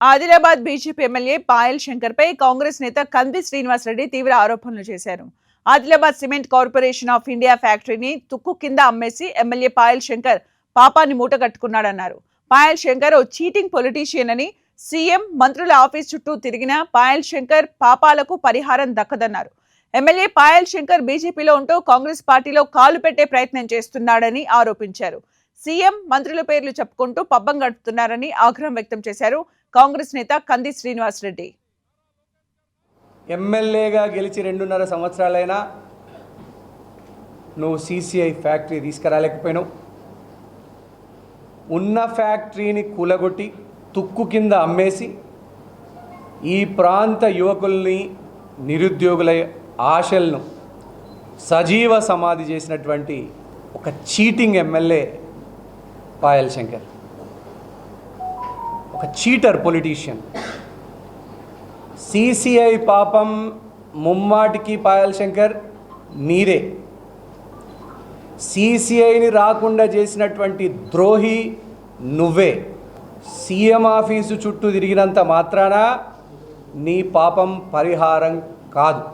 Adilabad BJP MLA Payal Shankar పై కాంగ్రెస్ నేత కంది శ్రీనివాస్ రెడ్డి తీవ్ర ఆరోపణలు చేశారు. Adilabad cement corporation of India ఫ్యాక్టరీని తుక్కు కింద అమ్మేసి ఎమ్మెల్యే పాయల్ శంకర్ పాపాన్ని మూటగట్టుకున్నాడన్నారు. పాయల్ శంకర్ ఓ చీటింగ్ పొలిటీషియన్ అని, సీఎం మంత్రుల ఆఫీస్ చుట్టూ తిరిగిన పాయల్ శంకర్ పాపాలకు పరిహారం దక్కదన్నారు. ఎమ్మెల్యే పాయల్ శంకర్ బీజేపీలో ఉంటూ కాంగ్రెస్ పార్టీలో కాలు పెట్టే ప్రయత్నం చేస్తున్నాడని ఆరోపించారు. సీఎం మంత్రుల పేర్లు చెప్పుకుంటూ పబ్బం గడుపుతున్నారని ఆగ్రహం వ్యక్తం చేశారు కాంగ్రెస్ నేత కంది శ్రీనివాస్ రెడ్డి. ఎమ్మెల్యేగా గెలిచి 2.5 సంవత్సరాలైనా నువ్వు సీసీఐ ఫ్యాక్టరీ తీసుకురాలేకపోయినావు. ఉన్న ఫ్యాక్టరీని కూలగొట్టి తుక్కు కింద అమ్మేసి ఈ ప్రాంత యువకుల్ని, నిరుద్యోగుల ఆశలను సజీవ సమాధి చేసినటువంటి ఒక చీటింగ్ ఎమ్మెల్యే పాయల్ శంకర్, ఒక చీటర్ పొలిటీషియన్. సీసీఐ పాపం ముమ్మాటికి పాయల్ శంకర్ నీరే. సీసీఐని రాకుండా చేసినటువంటి ద్రోహి నువ్వే. సీఎం ఆఫీసు చుట్టూ తిరిగినంత మాత్రాన నీ పాపం పరిహారం కాదు.